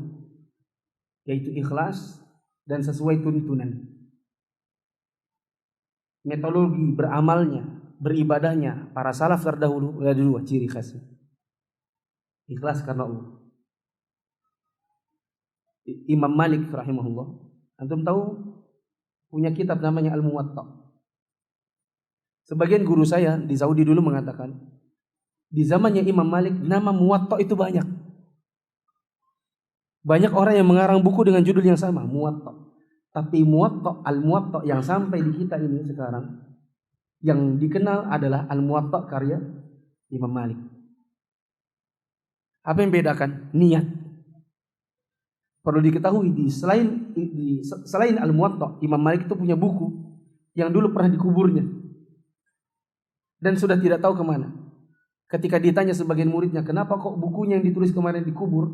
yaitu ikhlas dan sesuai tuntunan. Metodologi beramalnya, beribadahnya para salaf terdahulu ada 2 ciri khasnya. Ikhlas karena Allah. Imam Malik rahimahullah, antum tahu punya kitab namanya Al-Muwatta. Sebagian guru saya di Saudi dulu mengatakan, di zamannya Imam Malik nama Muwatta itu banyak. Banyak orang yang mengarang buku dengan judul yang sama, Muwatta. Tapi Muwatta, Al-Muwatta yang sampai di kita ini sekarang, yang dikenal adalah Al-Muwatta karya Imam Malik. Apa yang bedakan? Niat. Perlu diketahui selain Al-Muwatta, Imam Malik itu punya buku yang dulu pernah dikuburnya dan sudah tidak tahu kemana. Ketika ditanya sebagian muridnya, kenapa kok bukunya yang ditulis kemarin dikubur?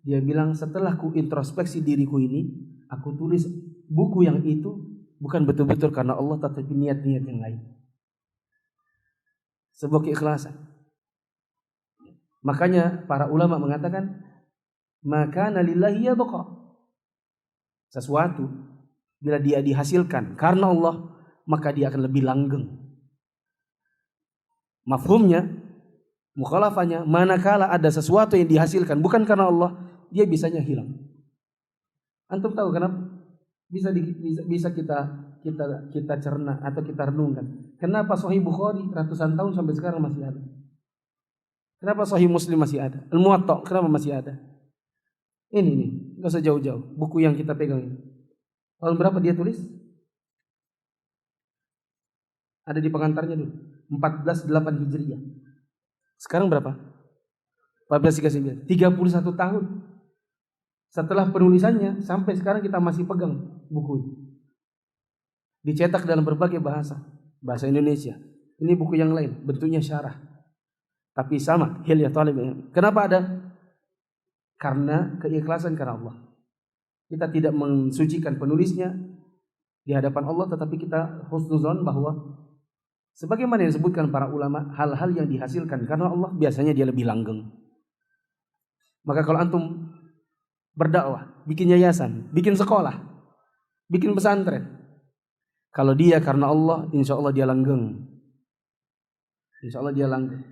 Dia bilang, setelah ku introspeksi diriku ini, aku tulis buku yang itu bukan betul-betul karena Allah, tetapi niat-niat yang lain. Sebuah keikhlasan. Makanya para ulama mengatakan, maka lillahi yabqa. Sesuatu bila dia dihasilkan karena Allah, maka dia akan lebih langgeng. Mafhumnya, mukhalafahnya, manakala ada sesuatu yang dihasilkan bukan karena Allah, dia bisanya hilang. Antum tahu kenapa? Bisa kita cerna atau kita renungkan. Kenapa Sahih Bukhari ratusan tahun sampai sekarang masih ada? Kenapa Sahih Muslim masih ada? Al-Muwatta kenapa masih ada? Ini nih, enggak usah jauh-jauh. Buku yang kita pegang ini. Tahun berapa dia tulis? Ada di pengantarnya dulu. 1408 Hijriah. Sekarang berapa? 1439. 31 tahun. Setelah penulisannya sampai sekarang kita masih pegang buku ini. Dicetak dalam berbagai bahasa. Bahasa Indonesia. Ini buku yang lain, bentuknya syarah. Tapi sama, Hilyatul Talib. Kenapa ada? Karena keikhlasan karena Allah. Kita tidak mensucikan penulisnya di hadapan Allah, tetapi kita husnuzon bahwa sebagaimana yang disebutkan para ulama, hal-hal yang dihasilkan karena Allah biasanya dia lebih langgeng. Maka kalau antum berdakwah, bikin yayasan, bikin sekolah, bikin pesantren, kalau dia karena Allah, insya Allah dia langgeng. Insya Allah dia langgeng.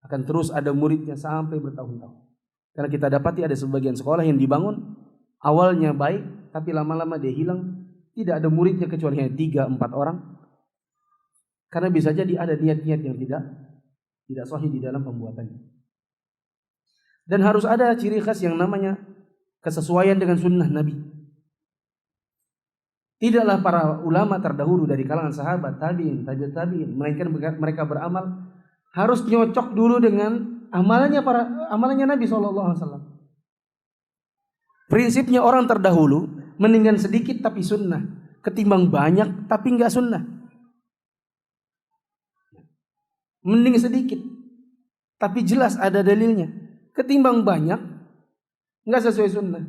Akan terus ada muridnya sampai bertahun-tahun. Karena kita dapati ada sebagian sekolah yang dibangun awalnya baik, tapi lama-lama dia hilang. Tidak ada muridnya kecuali hanya 3-4 orang. Karena bisa jadi ada niat-niat yang tidak sahih di dalam pembuatannya. Dan harus ada ciri khas yang namanya kesesuaian dengan sunnah Nabi. Tidaklah para ulama terdahulu dari kalangan sahabat, tabi'in, tabi'ut tabi'in, melainkan mereka beramal harus nyocok dulu dengan amalannya Nabi SAW. Prinsipnya orang terdahulu mendingan sedikit tapi sunnah ketimbang banyak tapi enggak sunnah. Mending sedikit tapi jelas ada dalilnya ketimbang banyak enggak sesuai sunnah.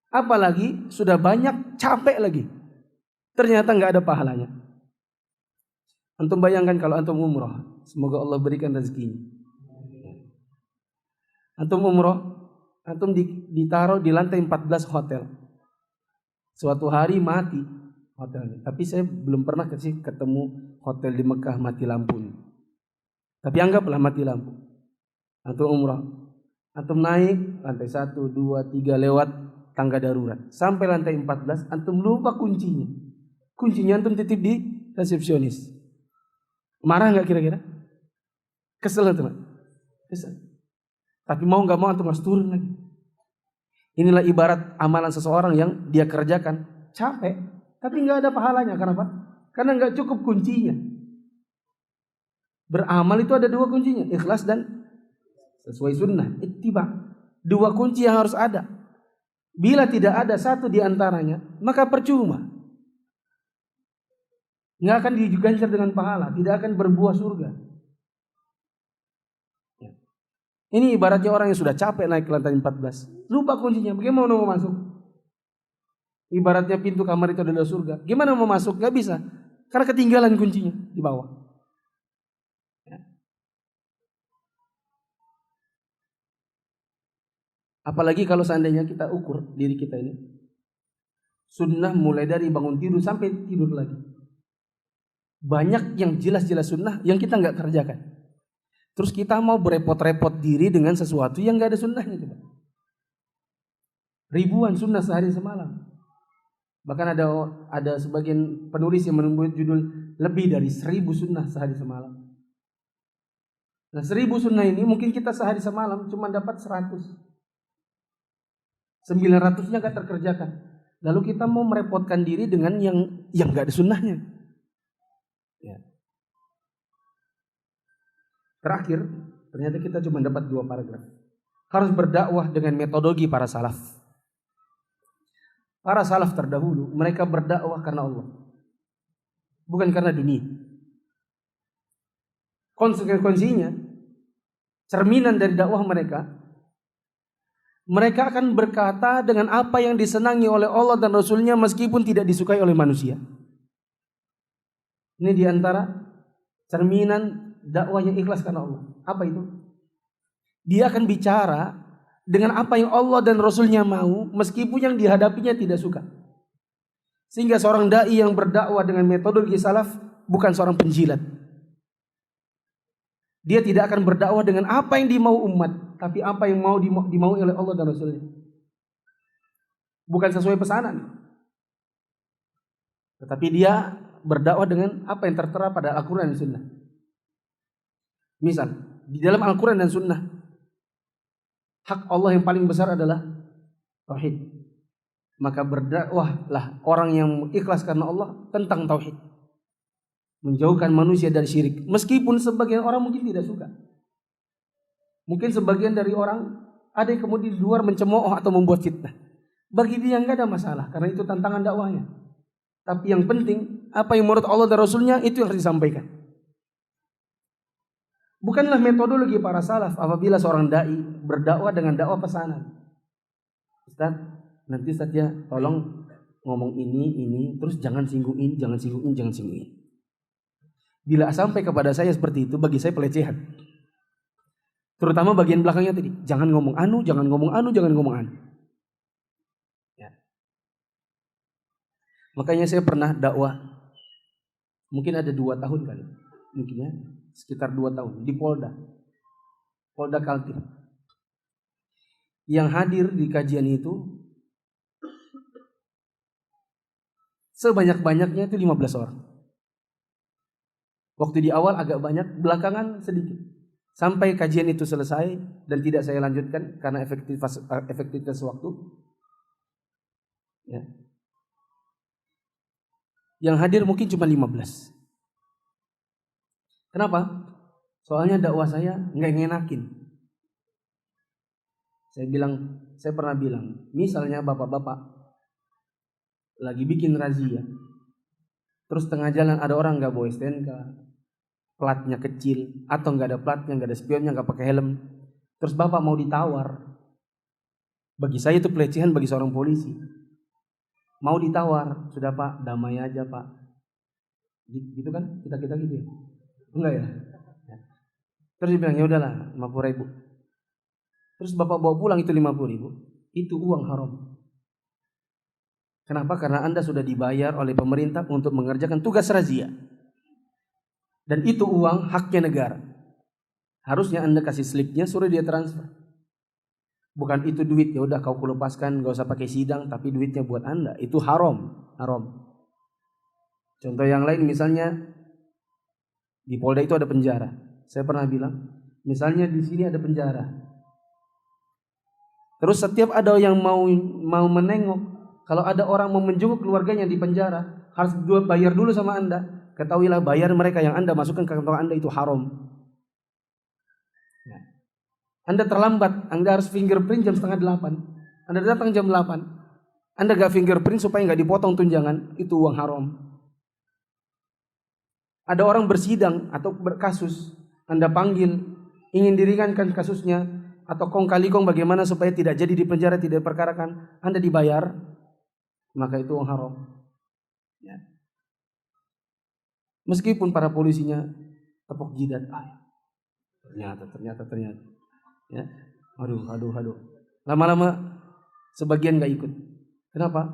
Apalagi sudah banyak capek lagi, ternyata enggak ada pahalanya. Antum bayangkan kalau antum umroh, semoga Allah berikan rezekinya. Antum umroh, antum ditaruh di lantai 14 hotel. Suatu hari mati hotelnya. Tapi saya belum pernah ketemu hotel di Mekah mati lampu. Tapi anggaplah mati lampu. Antum umroh, antum naik lantai 1, 2, 3 lewat tangga darurat. Sampai lantai 14, antum lupa kuncinya. Kuncinya antum titip di resepsionis. Marah nggak kira-kira? Kesel teman. Kesel. Tapi mau nggak mau antum harus turun lagi. Inilah ibarat amalan seseorang yang dia kerjakan capek, tapi nggak ada pahalanya. Kenapa? Karena nggak cukup kuncinya. Beramal itu ada 2 kuncinya, ikhlas dan sesuai sunnah, ittiba. 2 kunci yang harus ada. Bila tidak ada satu di antaranya, maka percuma. Nggak akan diganjar dengan pahala, tidak akan berbuah surga. Ini ibaratnya orang yang sudah capek naik ke lantai 14, lupa kuncinya, bagaimana mau masuk? Ibaratnya pintu kamar itu adalah surga, gimana mau masuk? Nggak bisa, karena ketinggalan kuncinya di bawah. Apalagi kalau seandainya kita ukur diri kita ini, sunnah mulai dari bangun tidur sampai tidur lagi. Banyak yang jelas-jelas sunnah yang kita nggak kerjakan. Terus kita mau berepot-repot diri dengan sesuatu yang nggak ada sunnahnya. Coba. Ribuan sunnah sehari semalam. Bahkan ada sebagian penulis yang membuat judul lebih dari 1000 sunnah sehari semalam. Nah 1000 sunnah ini mungkin kita sehari semalam cuma dapat 100. 900-nya gak terkerjakan. Lalu kita mau merepotkan diri dengan yang gak ada sunnahnya. Ya. Terakhir, ternyata kita cuma dapat 2 paragraf. Harus berdakwah dengan metodologi para salaf. Para salaf terdahulu, mereka berdakwah karena Allah. Bukan karena dunia. Konsekuensinya, cerminan dari dakwah mereka akan berkata dengan apa yang disenangi oleh Allah dan Rasulnya meskipun tidak disukai oleh manusia. Ini diantara cerminan dakwah yang ikhlas karena Allah. Apa itu? Dia akan bicara dengan apa yang Allah dan Rasulnya mau meskipun yang dihadapinya tidak suka. Sehingga seorang da'i yang berdakwah dengan metodologi salaf bukan seorang penjilat. Dia tidak akan berdakwah dengan apa yang dimau umat, tapi apa yang dimaui oleh Allah dan Rasulnya. Bukan sesuai pesanan. Tetapi dia berdakwah dengan apa yang tertera pada Al-Quran dan Sunnah. Misal, di dalam Al-Quran dan Sunnah, hak Allah yang paling besar adalah tauhid. Maka berdakwahlah orang yang ikhlas karena Allah tentang tauhid. Menjauhkan manusia dari syirik. Meskipun sebagian orang mungkin tidak suka. Mungkin sebagian dari orang ada yang kemudian di luar mencemooh atau membuat fitnah. Bagi dia enggak ada masalah karena itu tantangan dakwahnya. Tapi yang penting apa yang menurut Allah dan Rasulnya itu yang harus disampaikan. Bukanlah metodologi para salaf apabila seorang dai berdakwah dengan dakwah pesanan. Ustaz, nanti saja tolong ngomong ini, terus jangan singgung ini, jangan singgung ini, jangan singgung ini. Bila sampai kepada saya seperti itu, bagi saya pelecehan. Terutama bagian belakangnya tadi, jangan ngomong anu, jangan ngomong anu, jangan ngomong anu. Ya. Makanya saya pernah dakwah, mungkin ada 2 tahun kali, mungkin ya. Sekitar 2 tahun di Polda Kaltim. Yang hadir di kajian itu sebanyak-banyaknya itu 15 orang. Waktu di awal agak banyak, belakangan sedikit. Sampai kajian itu selesai dan tidak saya lanjutkan karena efektivitas waktu. Ya. Yang hadir mungkin cuma 15. Kenapa? Soalnya dakwah saya nggak ngenakin. Saya pernah bilang, misalnya bapak-bapak lagi bikin razia, terus tengah jalan ada orang nggak bawa STNK, platnya kecil, atau nggak ada platnya, nggak ada spionnya, nggak pakai helm, terus bapak mau ditawar, bagi saya itu pelecehan bagi seorang polisi. Mau ditawar, sudah pak, damai aja pak, gitu kan? Kita gitu ya. Enggak ya? Terus dia bilang, ya udahlah 50.000. Terus bapak bawa pulang itu 50.000. Itu uang haram. Kenapa? Karena Anda sudah dibayar oleh pemerintah untuk mengerjakan tugas razia. Dan itu uang haknya negara. Harusnya Anda kasih slipnya, suruh dia transfer. Bukan itu duit, ya udah kau kulepaskan, gak usah pakai sidang, tapi duitnya buat Anda. Itu haram. Contoh yang lain misalnya, di Polda itu ada penjara. Saya pernah bilang, misalnya di sini ada penjara. Terus setiap ada yang mau menengok, kalau ada orang mau menjenguk keluarganya di penjara, harus bayar dulu sama Anda. Ketahuilah bayar mereka yang Anda masukkan ke kantong Anda itu haram. Anda terlambat, Anda harus fingerprint jam 7:30. Anda datang jam 8. Anda gak fingerprint supaya gak dipotong tunjangan, itu uang haram. Ada orang bersidang atau berkasus, Anda panggil, ingin diringankan kasusnya, atau kong kali kong bagaimana supaya tidak jadi di penjara, tidak diperkarakan, Anda dibayar, maka itu uang haram. Ya. Meskipun para polisinya tepuk jidat, ternyata. Ya. Aduh. Lama-lama sebagian gak ikut. Kenapa?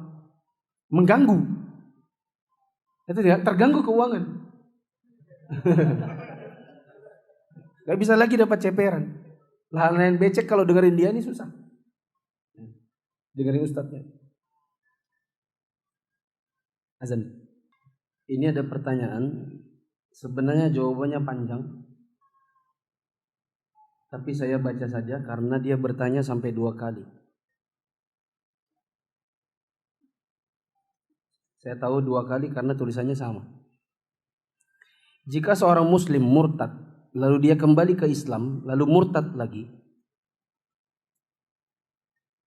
Mengganggu. Itu ya, terganggu keuangan. Gak bisa lagi dapat ceperan. Lahan becek kalau dengerin dia ini susah. Dengerin ustadznya. Azan. Ini ada pertanyaan, sebenarnya jawabannya panjang, tapi saya baca saja karena dia bertanya sampai 2 kali. Saya tahu 2 kali karena tulisannya sama. Jika seorang muslim murtad, lalu dia kembali ke Islam, lalu murtad lagi,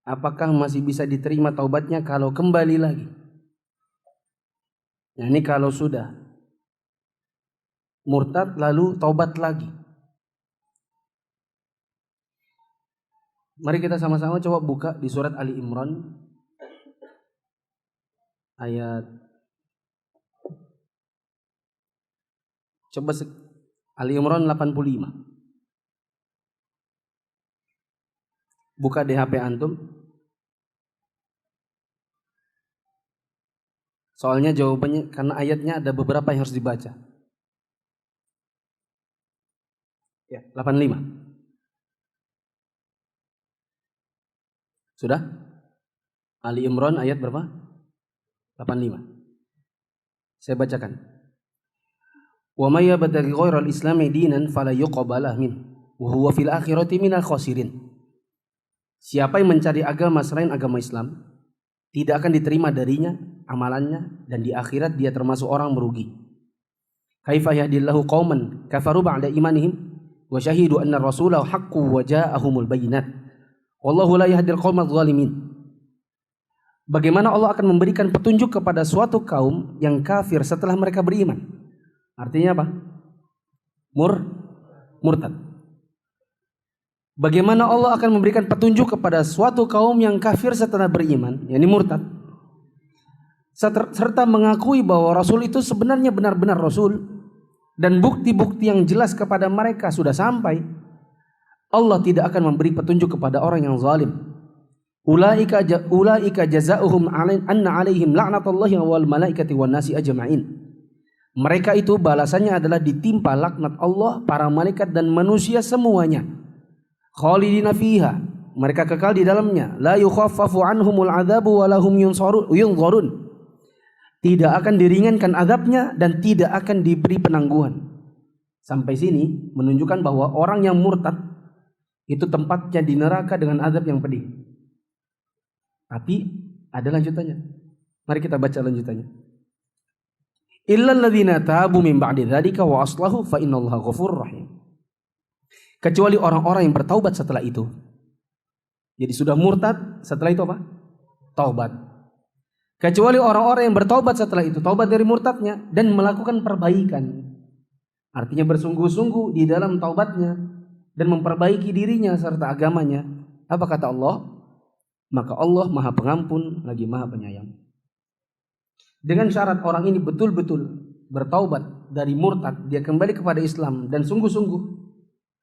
apakah masih bisa diterima taubatnya kalau kembali lagi? Nah, ini kalau sudah murtad lalu taubat lagi. Mari kita sama-sama coba buka di surat Ali Imran ayat Ali Imran 85. Buka di HP antum. Soalnya jawabannya karena ayatnya ada beberapa yang harus dibaca. Ya, 85. Sudah? Ali Imran ayat berapa? 85. Saya bacakan. Wa may yabtaghi ghairal islami dinan fala yuqbala min wa huwa fil akhirati minal khasirin. Siapa yang mencari agama selain agama Islam, tidak akan diterima darinya amalannya, dan di akhirat dia termasuk orang merugi. Kaifa yahdillahu qauman kafaru ba'da imanihim wa syahidu anna rasulahu haqqu wa ja'ahumul bayyinat. Wallahu la yahdil qaumadz zalimin. Bagaimana Allah akan memberikan petunjuk kepada suatu kaum yang kafir setelah mereka beriman? Artinya apa? Murtad. Bagaimana Allah akan memberikan petunjuk kepada suatu kaum yang kafir setelah beriman, yakni murtad, serta mengakui bahwa Rasul itu sebenarnya benar-benar Rasul, dan bukti-bukti yang jelas kepada mereka sudah sampai. Allah tidak akan memberi petunjuk kepada orang yang zalim. Ulaika jazaohum anna alaihim la'natullahi wal malaikati wan nasi ajma'in. Mereka itu balasannya adalah ditimpa laknat Allah, para malaikat dan manusia semuanya. Khalidina fiha, mereka kekal di dalamnya. La yukhaffafu anhumul adzabu wa lahum yunzarun. Tidak akan diringankan azabnya dan tidak akan diberi penangguhan. Sampai sini menunjukkan bahwa orang yang murtad itu tempatnya di neraka dengan azab yang pedih. Tapi ada lanjutannya. Mari kita baca lanjutannya. Illal ladzina tabu min ba'di dzalika wa aslahu fa innallaha ghafurur rahim. Kecuali orang-orang yang bertaubat setelah itu. Jadi sudah murtad, setelah itu apa? Taubat. Kecuali orang-orang yang bertaubat setelah itu, taubat dari murtadnya dan melakukan perbaikan. Artinya bersungguh-sungguh di dalam taubatnya dan memperbaiki dirinya serta agamanya. Apa kata Allah? Maka Allah Maha Pengampun lagi Maha Penyayang. Dengan syarat orang ini betul-betul bertaubat dari murtad, dia kembali kepada Islam dan sungguh-sungguh,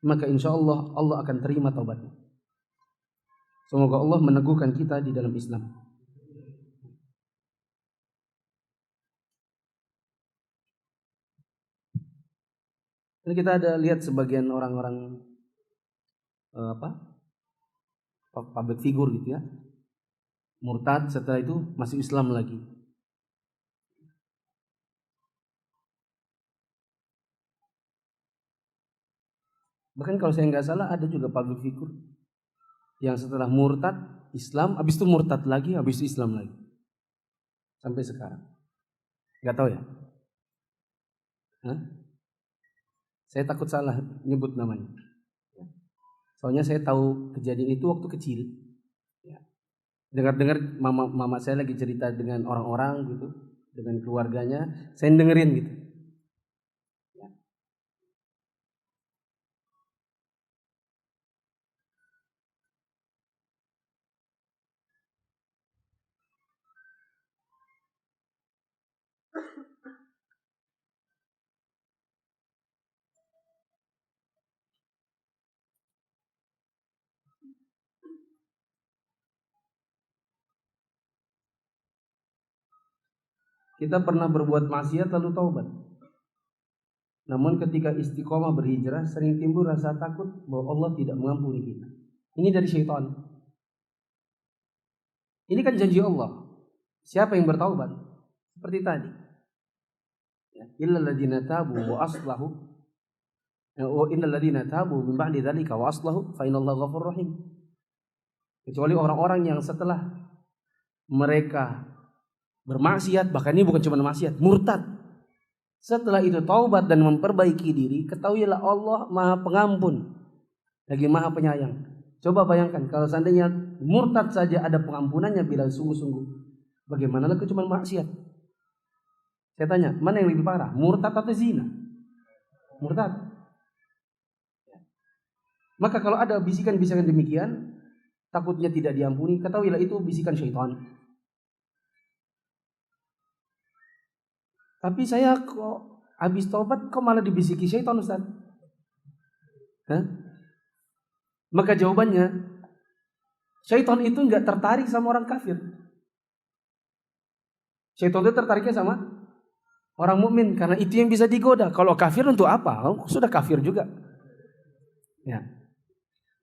maka insya Allah Allah akan terima taubatnya. Semoga Allah meneguhkan kita di dalam Islam. Dan kita ada lihat sebagian orang-orang public figure gitu ya, murtad setelah itu masih Islam lagi. Bahkan kalau saya nggak salah ada juga public figure yang setelah murtad Islam, habis itu murtad lagi, habis itu Islam lagi, sampai sekarang. Nggak tahu ya? Hah? Saya takut salah nyebut namanya. Soalnya saya tahu kejadian itu waktu kecil. Dengar-dengar mama saya lagi cerita dengan orang-orang gitu, dengan keluarganya, saya dengerin gitu. Kita pernah berbuat maksiat lalu taubat. Namun ketika istiqomah berhijrah sering timbul rasa takut bahwa Allah tidak mengampuni kita. Ini dari syaitan. Ini kan janji Allah. Siapa yang bertaubat Seperti tadi. Ya, illal ladzina tabu wa aslahu. Wa innal ladzina tabu min ba'di dzalika wa aslahu fa innallaha ghafurur rahim. Kecuali orang-orang yang setelah mereka bermaksiat, bahkan ini bukan cuma maksiat, murtad. Setelah itu taubat dan memperbaiki diri, ketahuilah Allah Maha Pengampun lagi Maha Penyayang. Coba bayangkan kalau seandainya murtad saja ada pengampunannya bila sungguh-sungguh, bagaimana lagi cuma maksiat? Saya tanya, mana yang lebih parah, murtad atau zina? Murtad. Maka kalau ada bisikan-bisikan demikian, takutnya tidak diampuni, ketahuilah itu bisikan syaitan. Tapi saya kok habis taubat kok malah dibisiki syaitan, Ustaz? Hah? Maka jawabannya, syaitan itu enggak tertarik sama orang kafir. Syaitan itu tertariknya sama orang mukmin karena itu yang bisa digoda. Kalau kafir untuk apa? Sudah kafir juga. Ya.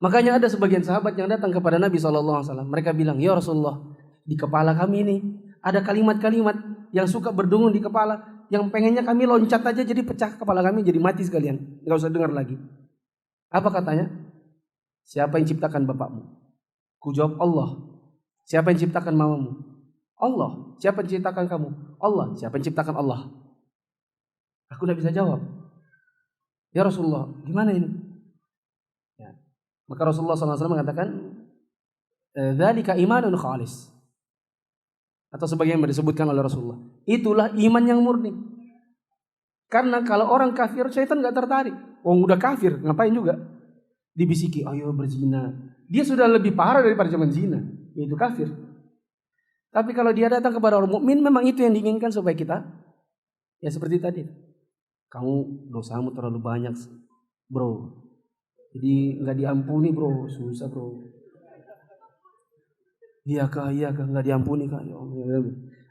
Makanya ada sebagian sahabat yang datang kepada Nabi SAW. Mereka bilang, ya Rasulullah, di kepala kami ini ada kalimat-kalimat yang suka berdengung di kepala, yang pengennya kami loncat aja jadi pecah kepala kami, jadi mati sekalian, nggak usah dengar lagi. Apa katanya? Siapa yang ciptakan bapakmu? Ku jawab Allah. Siapa yang ciptakan mamamu? Allah. Siapa yang ciptakan kamu? Allah. Siapa yang ciptakan Allah? Aku tidak bisa jawab. Ya Rasulullah, gimana ini? Ya. Maka Rasulullah SAW mengatakan, dzalika imanun khalis. Atau sebagaimana disebutkan oleh Rasulullah, itulah iman yang murni. Karena kalau orang kafir, syaitan nggak tertarik. Udah kafir, ngapain juga? Dibisiki, ayo berzina. Dia sudah lebih parah daripada zaman zina, yaitu kafir. Tapi kalau dia datang kepada orang mukmin, memang itu yang diinginkan supaya kita, ya seperti tadi. Kamu dosamu terlalu banyak, bro. Jadi nggak diampuni, bro. Susah, bro. Iya kak, nggak diampuni kak.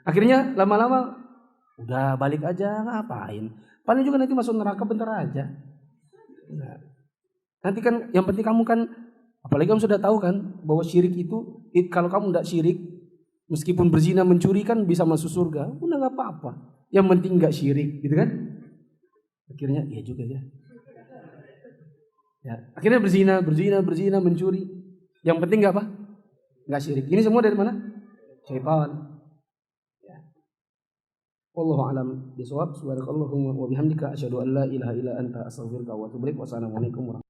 Akhirnya lama-lama udah balik aja, ngapain? Paling juga nanti masuk neraka bentar aja. Nah, nanti kan yang penting kamu kan, apalagi kamu sudah tahu kan bahwa syirik itu, kalau kamu tidak syirik, meskipun berzina mencuri kan bisa masuk surga, udah nggak apa-apa. Yang penting nggak syirik, gitu kan? Akhirnya iya juga ya. Ya, akhirnya berzina, mencuri. Yang penting nggak apa? Nggak syirik. Ini semua dari mana? Syaitan. Ya. Wallahu a'lam bishawab. Subhanakallahumma wa bihamdika asyhadu an la ilaha illa anta astaghfiruka wa atubu ilaik. Wassalamualaikum warahmatullahi wabarakatuh.